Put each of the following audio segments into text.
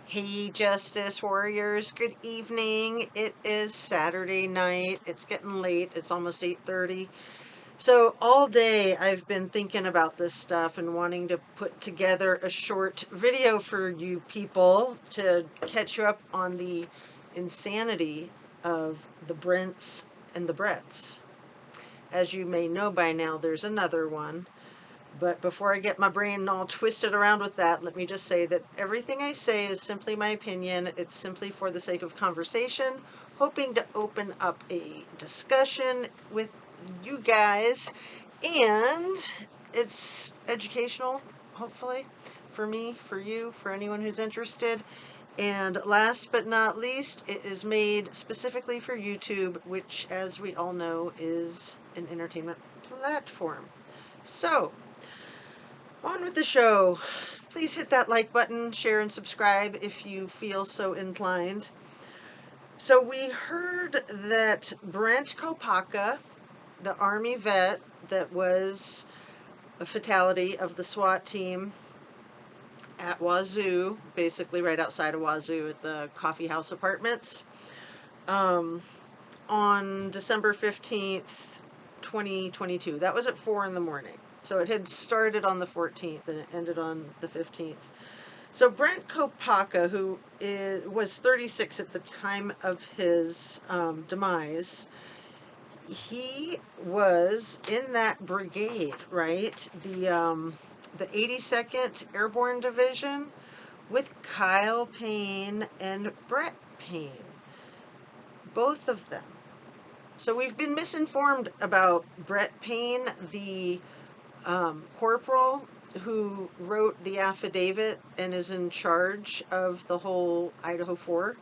Hey Justice Warriors, good evening. It is Saturday night. It's getting late. It's almost 8:30. So all day I've been thinking about this stuff and wanting to put together a short video for you people to catch you up on the insanity of the Brents and the Brets. As you may know by now, there's another one. But before I get my brain all twisted around with that, let me just say that everything I say is simply my opinion. It's simply for the sake of conversation, hoping to open up a discussion with you guys. And it's educational, hopefully, for me, for you, for anyone who's interested. And last but not least, it is made specifically for YouTube, which, as we all know, is an entertainment platform. So, on with the show. Please hit that like button, share, and subscribe if you feel so inclined. So we heard that Brent Kopacka, the Army vet that was a fatality of the SWAT team at Wazoo, basically right outside of Wazoo at the Coffee House Apartments, on December 15th, 2022. That was at 4 in the morning. So it had started on the 14th and it ended on the 15th. So Brent Kopacka, who was 36 at the time of his demise, he was in that brigade, right? The 82nd Airborne Division with Kyle Payne and Brent Payne. Both of them. So we've been misinformed about Brent Payne, the corporal who wrote the affidavit and is in charge of the whole Idaho 4.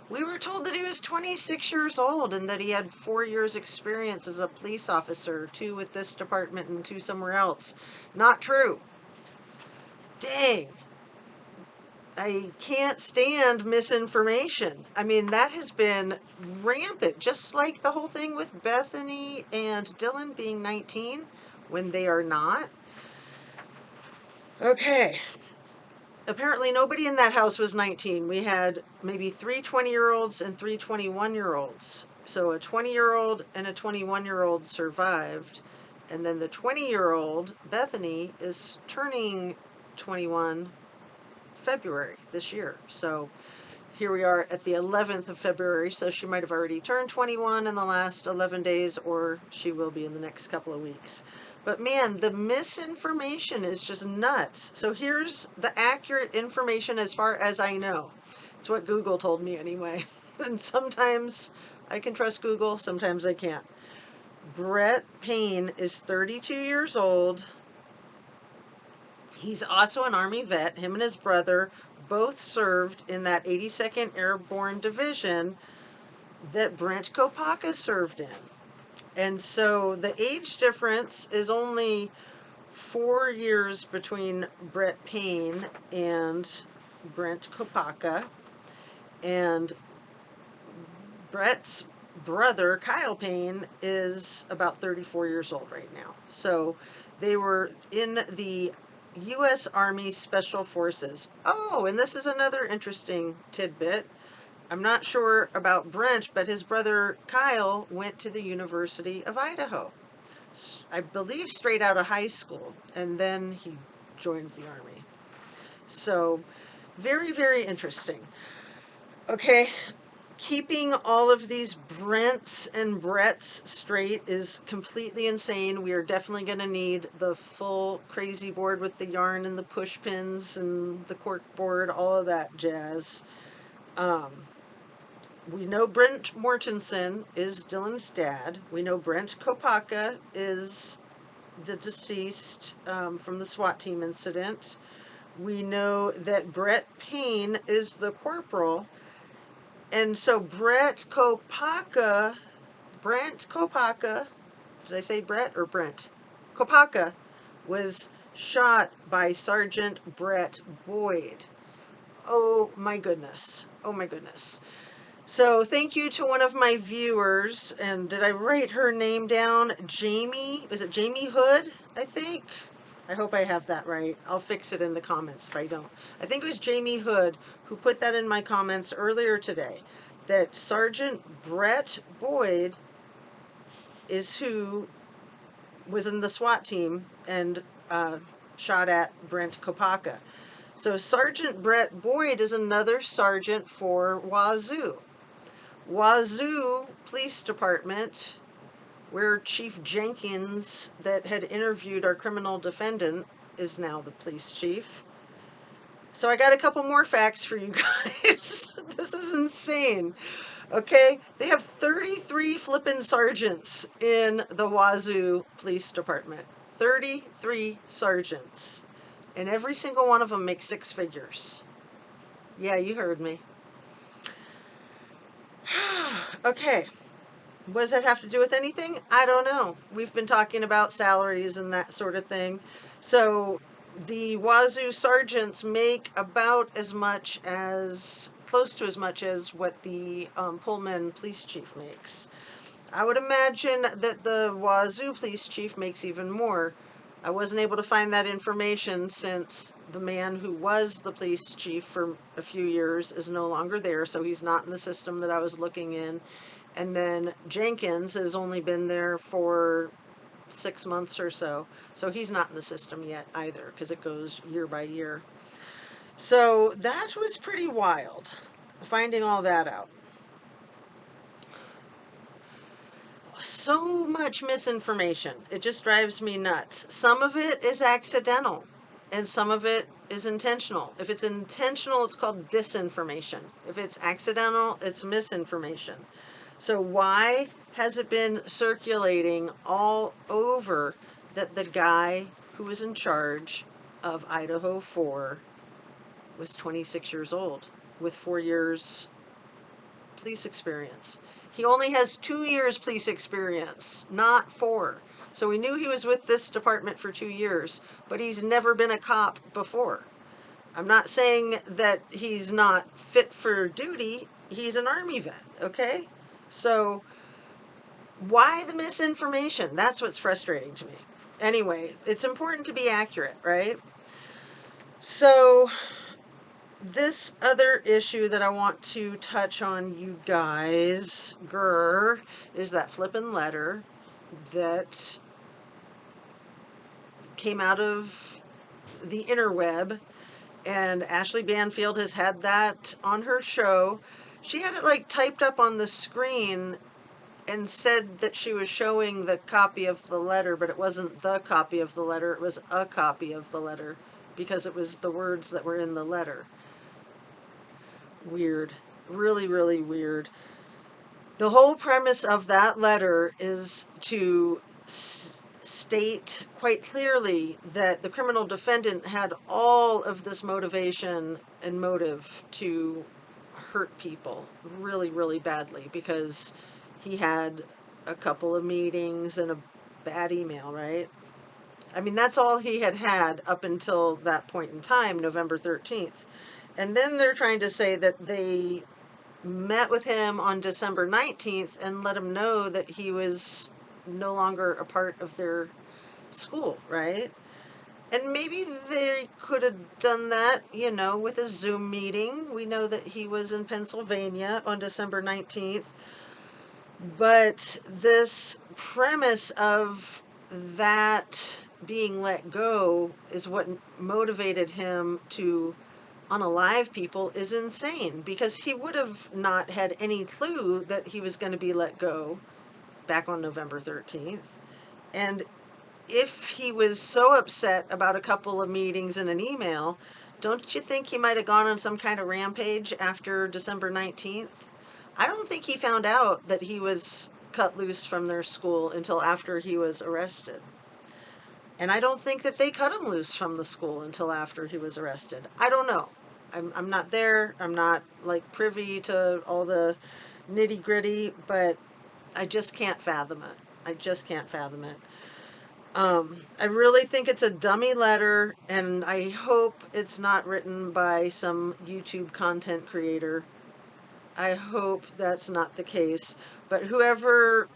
We were told that he was 26 years old and that he had 4 years experience as a police officer, 2 with this department and 2 somewhere else. Not true. Dang. I can't stand misinformation. I mean, that has been rampant, just like the whole thing with Bethany and Dylan being 19 when they are not. Okay. Apparently nobody in that house was 19. We had maybe 3 20-year-olds and 3 21-year-olds. So a 20-year-old and a 21-year-old survived. And then the 20-year-old, Bethany, is turning 21 February this year. So here we are at the 11th of February, so she might have already turned 21 in the last 11 days, or she will be in the next couple of weeks. But man, the misinformation is just nuts. So here's the accurate information as far as I know. It's what Google told me anyway. And sometimes I can trust Google, sometimes I can't. Brent Payne is 32 years old. He's also an Army vet. Him and his brother both served in that 82nd Airborne Division that Brent Kopacka served in. And so the age difference is only 4 years between Brent Payne and Brent Kopacka. And Brett's brother, Kyle Payne, is about 34 years old right now. So they were in the U.S. Army Special Forces. Oh, and this is another interesting tidbit. I'm not sure about Brent, but his brother Kyle went to the University of Idaho. I believe straight out of high school, and then he joined the Army. So, very, very interesting. Okay, keeping all of these Brents and Brets straight is completely insane. We are definitely going to need the full crazy board with the yarn and the push pins and the cork board, all of that jazz. We know Brent Mortensen is Dylan's dad. We know Brent Kopacka is the deceased from the SWAT team incident. We know that Brent Payne is the corporal. And so Brent Kopacka, did I say Brett or Brent? Kopacka was shot by Sergeant Brett Boyd. Oh my goodness. Oh my goodness. So thank you to one of my viewers, and did I write her name down? Jamie, is it Jamie Hood, I think? I hope I have that right. I'll fix it in the comments if I don't. I think it was Jamie Hood who put that in my comments earlier today, that Sergeant Brett Boyd is who was in the SWAT team and shot at Brent Kopacka. So Sergeant Brett Boyd is another sergeant for Wazoo. Wazoo Police Department, where Chief Jenkins, that had interviewed our criminal defendant, is now the police chief. So I got a couple more facts for you guys. This is insane. Okay, they have 33 flippin' sergeants in the Wazoo Police Department. 33 sergeants. And every single one of them makes six figures. Yeah, you heard me. Okay. What does that have to do with anything? I don't know. We've been talking about salaries and that sort of thing. So the Wazoo sergeants make about as much as, close to as much as what the Pullman police chief makes. I would imagine that the Wazoo police chief makes even more. I wasn't able to find that information since the man who was the police chief for a few years is no longer there, so he's not in the system that I was looking in. And then Jenkins has only been there for 6 months or so he's not in the system yet either, because it goes year by year. So that was pretty wild, finding all that out. So much misinformation. It just drives me nuts. Some of it is accidental and some of it is intentional. If it's intentional, it's called disinformation. If it's accidental, it's misinformation. So why has it been circulating all over that the guy who was in charge of Idaho 4 was 26 years old with 4 years police experience? He only has 2 years police experience, not 4. So we knew he was with this department for 2 years, but he's never been a cop before. I'm not saying that he's not fit for duty. He's an Army vet, okay? So why the misinformation? That's what's frustrating to me. Anyway, it's important to be accurate, right? So this other issue that I want to touch on, you guys, is that flippin' letter that came out of the interweb, and Ashley Banfield has had that on her show. She had it like typed up on the screen and said that she was showing the copy of the letter, but it wasn't the copy of the letter, it was a copy of the letter, because it was the words that were in the letter. Weird. Really, really weird. The whole premise of that letter is to state quite clearly that the criminal defendant had all of this motivation and motive to hurt people really, really badly, because he had a couple of meetings and a bad email, right? I mean, that's all he had up until that point in time, November 13th. And then they're trying to say that they met with him on December 19th and let him know that he was no longer a part of their school, right? And maybe they could have done that, with a Zoom meeting. We know that he was in Pennsylvania on December 19th. But this premise of that being let go is what motivated him to unalive people is insane, because he would have not had any clue that he was going to be let go back on November 13th. And if he was so upset about a couple of meetings and an email, don't you think he might have gone on some kind of rampage after December 19th? I don't think he found out that he was cut loose from their school until after he was arrested. And I don't think that they cut him loose from the school until after he was arrested. I don't know. I'm not there. I'm not privy to all the nitty gritty, but I just can't fathom it. I just can't fathom it. I really think it's a dummy letter, and I hope it's not written by some YouTube content creator. I hope that's not the case. But whoever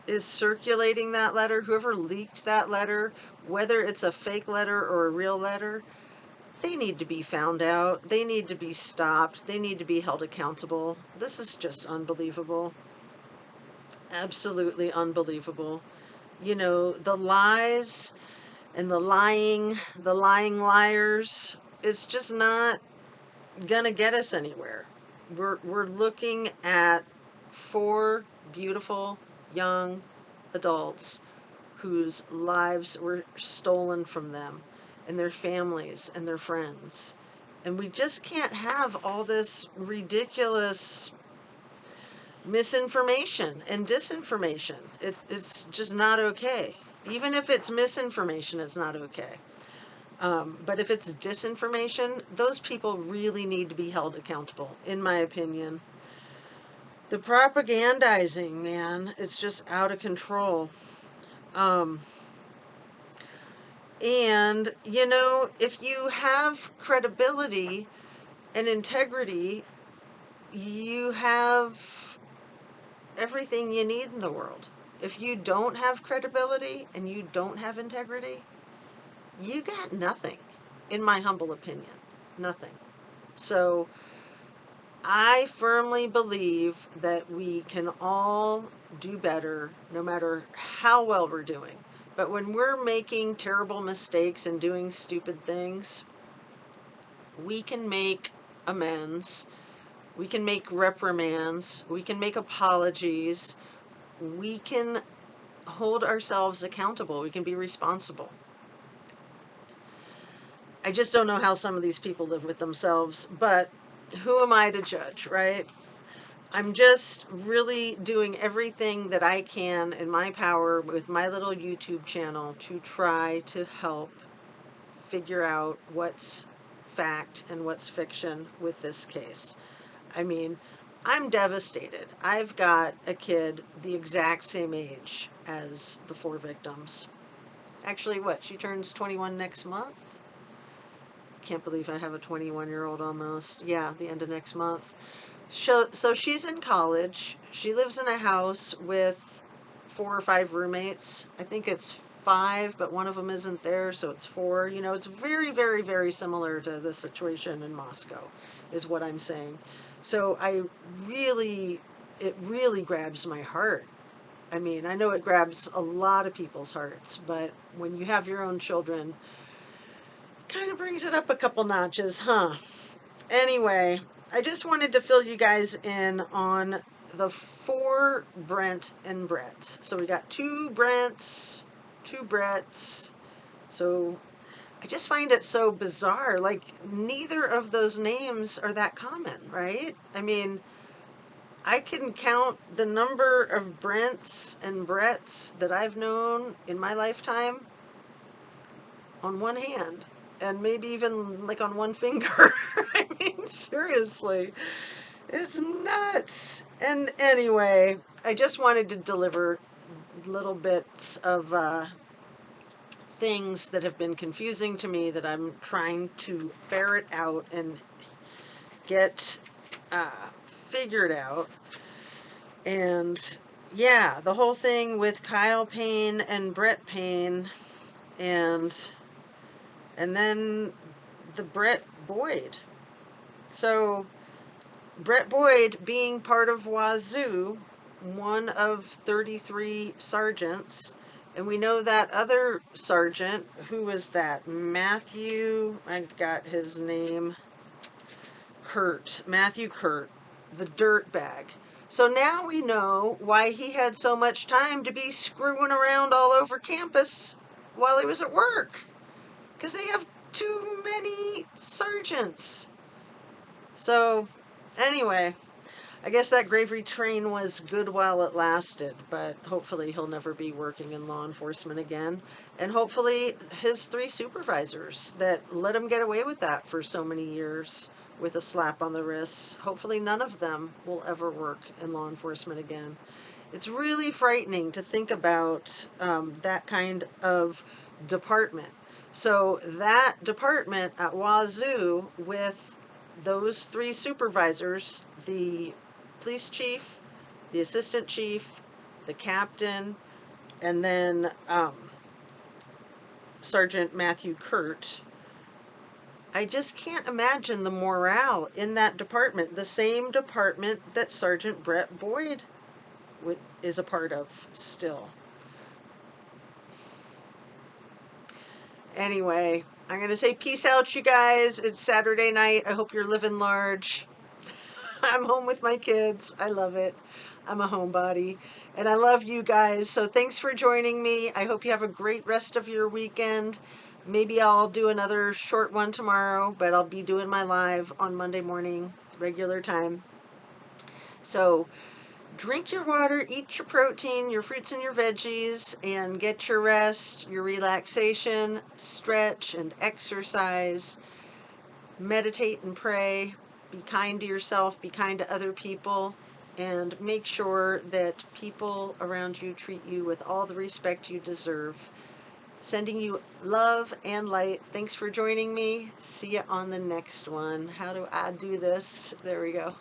is circulating that letter, whoever leaked that letter, whether it's a fake letter or a real letter, they need to be found out. They need to be stopped. They need to be held accountable. This is just unbelievable. Absolutely unbelievable. You know, the lies and the lying liars, it's just not gonna get us anywhere. We're looking at four beautiful young adults whose lives were stolen from them and their families and their friends. And we just can't have all this ridiculous misinformation and disinformation. It's just not okay. Even if it's misinformation, it's not okay. But if it's disinformation, those people really need to be held accountable, in my opinion. The propagandizing, man, it's just out of control. And, you know, if you have credibility and integrity, you have everything you need in the world. If you don't have credibility and you don't have integrity, you got nothing, in my humble opinion. Nothing. So I firmly believe that we can all do better no matter how well we're doing. But when we're making terrible mistakes and doing stupid things, we can make amends, we can make reprimands, we can make apologies, we can hold ourselves accountable, we can be responsible. I just don't know how some of these people live with themselves, but who am I to judge, right? I'm just really doing everything that I can in my power with my little YouTube channel to try to help figure out what's fact and what's fiction with this case. I mean, I'm devastated. I've got a kid the exact same age as the four victims. Actually, what? She turns 21 next month? Can't believe I have a 21-year-old almost. Yeah, the end of next month. So she's in college. She lives in a house with 4 or 5 roommates. I think it's 5, but one of them isn't there, so it's 4. You know, it's very, very, very similar to the situation in Moscow, is what I'm saying. So it really grabs my heart. I mean, I know it grabs a lot of people's hearts, but when you have your own children, kind of brings it up a couple notches, huh? Anyway, I just wanted to fill you guys in on the 4 Brent and Brets. So we got 2 Brents, 2 Brets. So I just find it so bizarre. Like, neither of those names are that common, right? I mean, I can count the number of Brents and Brets that I've known in my lifetime on one hand, and maybe even like on one finger. I mean, seriously, it's nuts. And anyway, I just wanted to deliver little bits of things that have been confusing to me that I'm trying to ferret out and get figured out. And yeah, the whole thing with Kyle Payne and Brent Payne, and then the Brett Boyd. So Brett Boyd being part of Wazoo, one of 33 sergeants, and we know that other sergeant, who was that? Matthew, I got his name, Matthew Kurt, the dirtbag. So now we know why he had so much time to be screwing around all over campus while he was at work. Because they have too many sergeants. So, anyway, I guess that gravy train was good while it lasted, but hopefully he'll never be working in law enforcement again. And hopefully his 3 supervisors that let him get away with that for so many years with a slap on the wrist, hopefully none of them will ever work in law enforcement again. It's really frightening to think about that kind of department. So that department at Wazoo, with those 3 supervisors, the police chief, the assistant chief, the captain, and then Sergeant Matthew Kurt, I just can't imagine the morale in that department, the same department that Sergeant Brett Boyd is a part of still. Anyway, I'm going to say peace out, you guys. It's Saturday night. I hope you're living large. I'm home with my kids. I love it. I'm a homebody. And I love you guys. So thanks for joining me. I hope you have a great rest of your weekend. Maybe I'll do another short one tomorrow, but I'll be doing my live on Monday morning, regular time. So drink your water, eat your protein, your fruits and your veggies, and get your rest, your relaxation, stretch and exercise, meditate and pray, be kind to yourself, be kind to other people, and make sure that people around you treat you with all the respect you deserve. Sending you love and light. Thanks for joining me. See you on the next one. How do I do this? There we go.